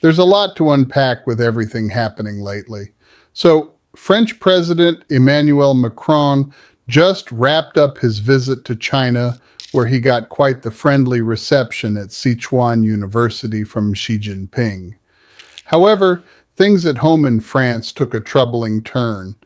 There's a lot to unpack with everything happening lately. So, French President Emmanuel Macron just wrapped up his visit to China, where he got quite the friendly reception at Sichuan University from Xi Jinping. However, things at home in France took a troubling turn.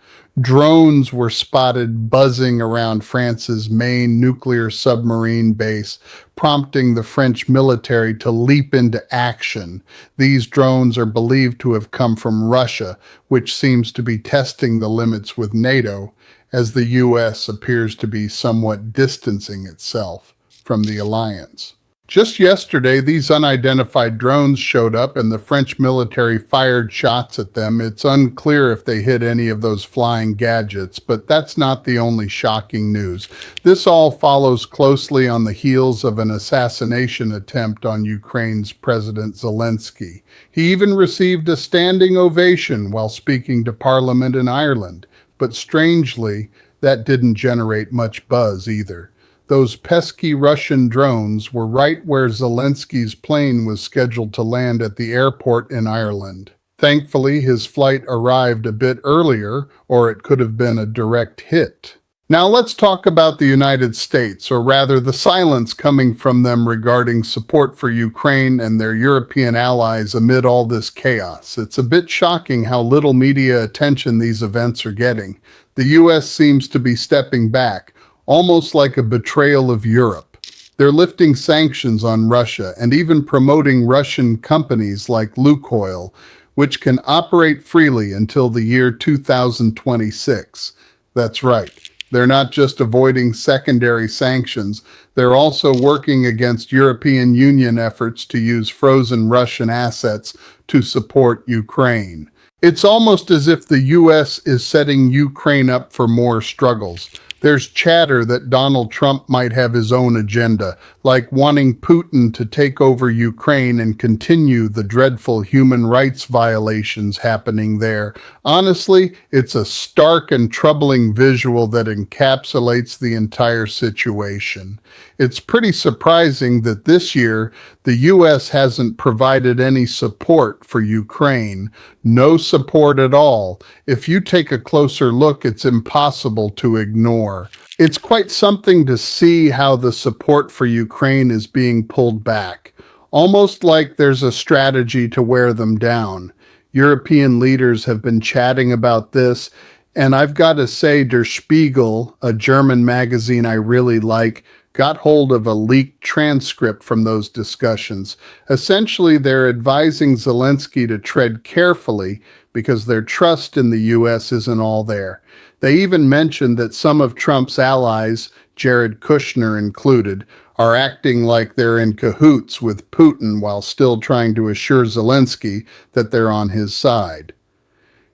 Drones were spotted buzzing around France's main nuclear submarine base, prompting the French military to leap into action. These drones are believed to have come from Russia, which seems to be testing the limits with NATO, as the US appears to be somewhat distancing itself from the alliance. Just yesterday, these unidentified drones showed up and the French military fired shots at them. It's unclear if they hit any of those flying gadgets, but that's not the only shocking news. This all follows closely on the heels of an assassination attempt on Ukraine's President Zelensky. He even received a standing ovation while speaking to Parliament in Ireland, but strangely, that didn't generate much buzz either. Those pesky Russian drones were right where Zelensky's plane was scheduled to land at the airport in Ireland. Thankfully, his flight arrived a bit earlier, or it could have been a direct hit. Now let's talk about the United States, or rather the silence coming from them regarding support for Ukraine and their European allies amid all this chaos. It's a bit shocking how little media attention these events are getting. The US seems to be stepping back, almost like a betrayal of Europe. They're lifting sanctions on Russia and even promoting Russian companies like Lukoil, which can operate freely until the year 2026. That's right. They're not just avoiding secondary sanctions, they're also working against European Union efforts to use frozen Russian assets to support Ukraine. It's almost as if the US is setting Ukraine up for more struggles. There's chatter that Donald Trump might have his own agenda, like wanting Putin to take over Ukraine and continue the dreadful human rights violations happening there. Honestly, it's a stark and troubling visual that encapsulates the entire situation. It's pretty surprising that this year the US hasn't provided any support for Ukraine. No support at all. If you take a closer look, it's impossible to ignore. It's quite something to see how the support for Ukraine is being pulled back, almost like there's a strategy to wear them down. European leaders have been chatting about this, and I've got to say Der Spiegel, a German magazine I really like, got hold of a leaked transcript from those discussions. Essentially, they're advising Zelensky to tread carefully because their trust in the US isn't all there. They even mentioned that some of Trump's allies, Jared Kushner included, are acting like they're in cahoots with Putin while still trying to assure Zelensky that they're on his side.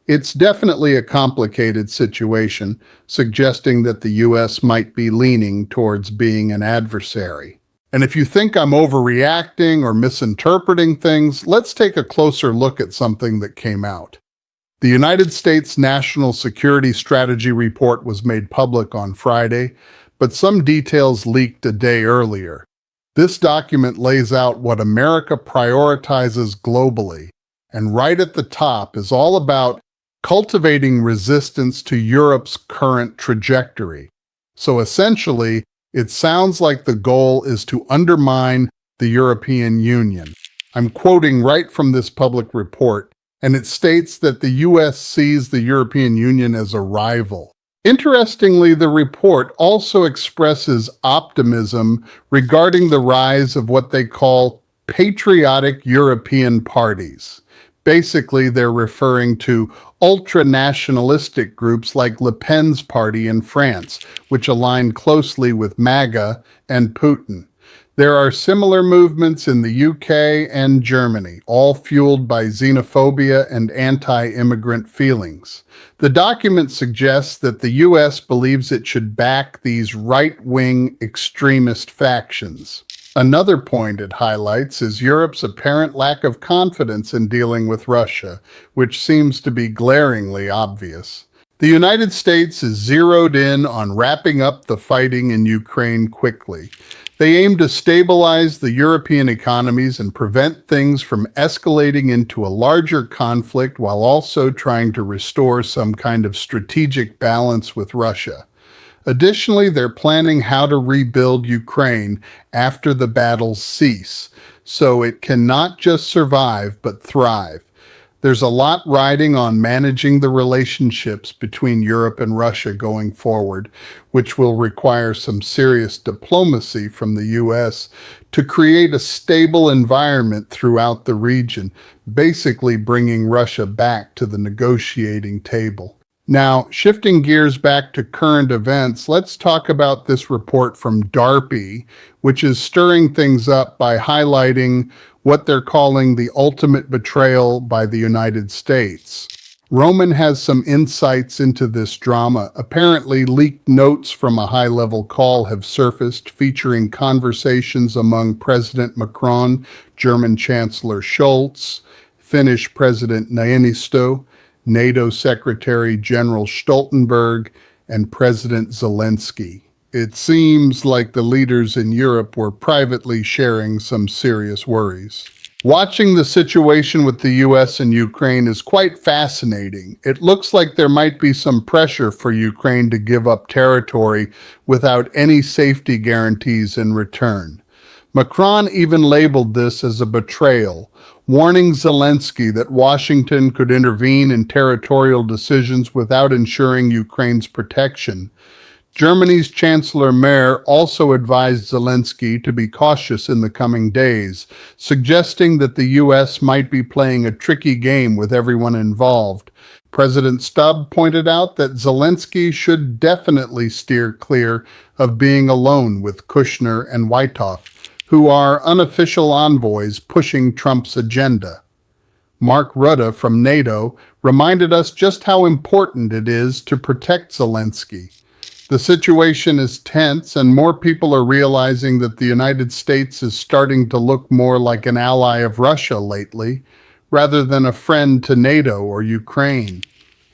It's definitely a complicated situation, suggesting that the US might be leaning towards being an adversary. And if you think I'm overreacting or misinterpreting things, let's take a closer look at something that came out. The United States National Security Strategy Report was made public on Friday, but some details leaked a day earlier. This document lays out what America prioritizes globally, and right at the top is all about cultivating resistance to Europe's current trajectory. So essentially, it sounds like the goal is to undermine the European Union. I'm quoting right from this public report, and it states that the US sees the European Union as a rival. Interestingly, the report also expresses optimism regarding the rise of what they call patriotic European parties. Basically, they're referring to ultra-nationalistic groups like Le Pen's party in France, which align closely with MAGA and Putin. There are similar movements in the UK and Germany, all fueled by xenophobia and anti-immigrant feelings. The document suggests that the US believes it should back these right-wing extremist factions. Another point it highlights is Europe's apparent lack of confidence in dealing with Russia, which seems to be glaringly obvious. The United States is zeroed in on wrapping up the fighting in Ukraine quickly. They aim to stabilize the European economies and prevent things from escalating into a larger conflict while also trying to restore some kind of strategic balance with Russia. Additionally, they're planning how to rebuild Ukraine after the battles cease, so it can not just survive but thrive. There's a lot riding on managing the relationships between Europe and Russia going forward, which will require some serious diplomacy from the U.S. to create a stable environment throughout the region, basically bringing Russia back to the negotiating table. Now, shifting gears back to current events, let's talk about this report from DARPI, which is stirring things up by highlighting what they're calling the ultimate betrayal by the United States. Roman has some insights into this drama. Apparently, leaked notes from a high-level call have surfaced featuring conversations among President Macron, German Chancellor Scholz, Finnish President Niinisto, NATO Secretary General Stoltenberg, and President Zelensky. It seems like the leaders in Europe were privately sharing some serious worries. Watching the situation with the US and Ukraine is quite fascinating. It looks like there might be some pressure for Ukraine to give up territory without any safety guarantees in return. Macron even labeled this as a betrayal, warning Zelensky that Washington could intervene in territorial decisions without ensuring Ukraine's protection. Germany's Chancellor Merz also advised Zelensky to be cautious in the coming days, suggesting that the U.S. might be playing a tricky game with everyone involved. President Stubb pointed out that Zelensky should definitely steer clear of being alone with Kushner and Witkoff, who are unofficial envoys pushing Trump's agenda. Mark Rutte from NATO reminded us just how important it is to protect Zelensky. The situation is tense, and more people are realizing that the United States is starting to look more like an ally of Russia lately, rather than a friend to NATO or Ukraine.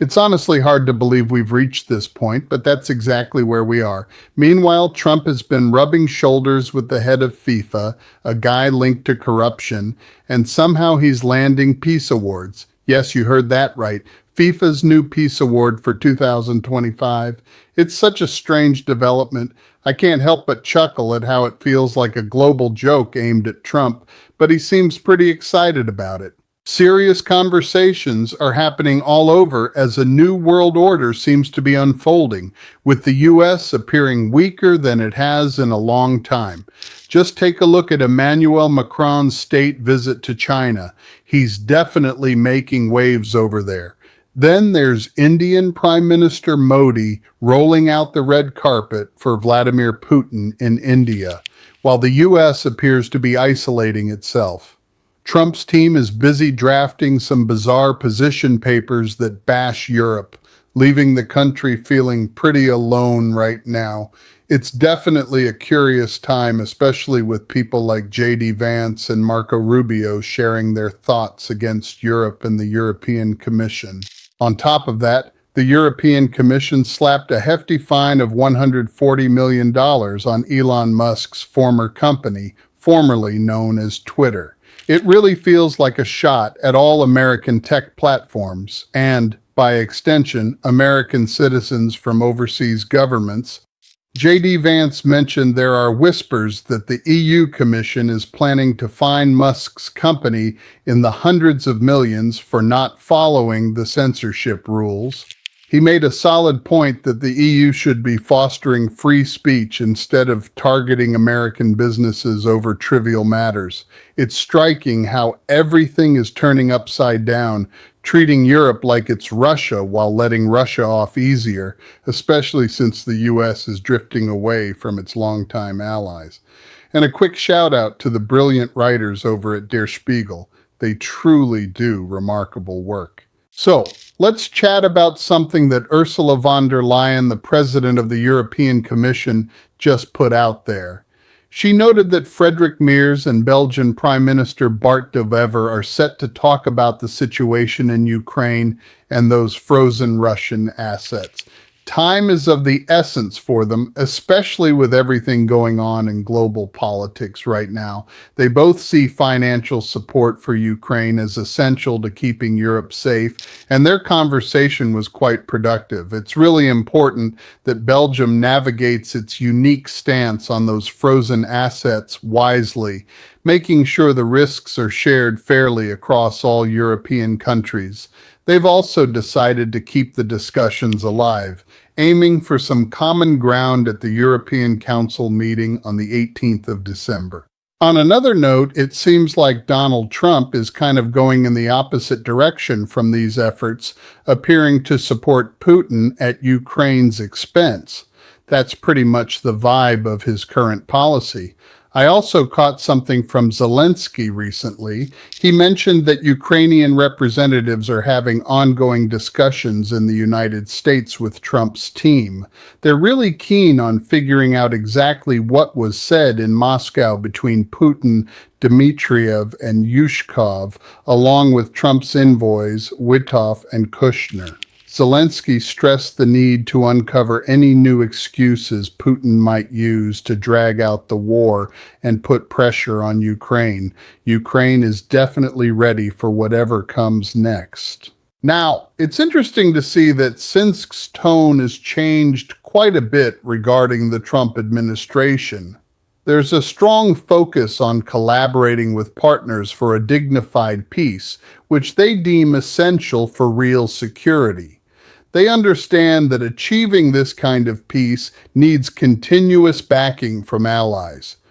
It's honestly hard to believe we've reached this point, but that's exactly where we are. Meanwhile, Trump has been rubbing shoulders with the head of FIFA, a guy linked to corruption, and somehow he's landing peace awards. Yes, you heard that right. FIFA's new peace award for 2025. It's such a strange development. I can't help but chuckle at how it feels like a global joke aimed at Trump, but he seems pretty excited about it. Serious conversations are happening all over as a new world order seems to be unfolding, with the U.S. appearing weaker than it has in a long time. Just take a look at Emmanuel Macron's state visit to China. He's definitely making waves over there. Then there's Indian Prime Minister Modi rolling out the red carpet for Vladimir Putin in India, while the U.S. appears to be isolating itself. Trump's team is busy drafting some bizarre position papers that bash Europe, leaving the country feeling pretty alone right now. It's definitely a curious time, especially with people like J.D. Vance and Marco Rubio sharing their thoughts against Europe and the European Commission. On top of that, the European Commission slapped a hefty fine of $140 million on Elon Musk's former company, formerly known as Twitter. It really feels like a shot at all American tech platforms and, by extension, American citizens from overseas governments. J.D. Vance mentioned there are whispers that the EU Commission is planning to fine Musk's company in the hundreds of millions for not following the censorship rules. He made a solid point that the EU should be fostering free speech instead of targeting American businesses over trivial matters. It's striking how everything is turning upside down, treating Europe like it's Russia while letting Russia off easier, especially since the US is drifting away from its longtime allies. And a quick shout out to the brilliant writers over at Der Spiegel. They truly do remarkable work. So, let's chat about something that Ursula von der Leyen, the president of the European Commission, just put out there. She noted that Frederik Meers and Belgian Prime Minister Bart de Wever are set to talk about the situation in Ukraine and those frozen Russian assets. Time is of the essence for them, especially with everything going on in global politics right now. They both see financial support for Ukraine as essential to keeping Europe safe, and their conversation was quite productive. It's really important that Belgium navigates its unique stance on those frozen assets wisely, making sure the risks are shared fairly across all European countries. They've also decided to keep the discussions alive, aiming for some common ground at the European Council meeting on the 18th of December. On another note, it seems like Donald Trump is kind of going in the opposite direction from these efforts, appearing to support Putin at Ukraine's expense. That's pretty much the vibe of his current policy. I also caught something from Zelensky recently. He mentioned that Ukrainian representatives are having ongoing discussions in the United States with Trump's team. They're really keen on figuring out exactly what was said in Moscow between Putin, Dmitriev, and Yushkov, along with Trump's envoys, Witkoff and Kushner. Zelensky stressed the need to uncover any new excuses Putin might use to drag out the war and put pressure on Ukraine. Ukraine is definitely ready for whatever comes next. Now, it's interesting to see that Sinsk's tone has changed quite a bit regarding the Trump administration. There's a strong focus on collaborating with partners for a dignified peace, which they deem essential for real security. They understand that achieving this kind of peace needs continuous backing from allies.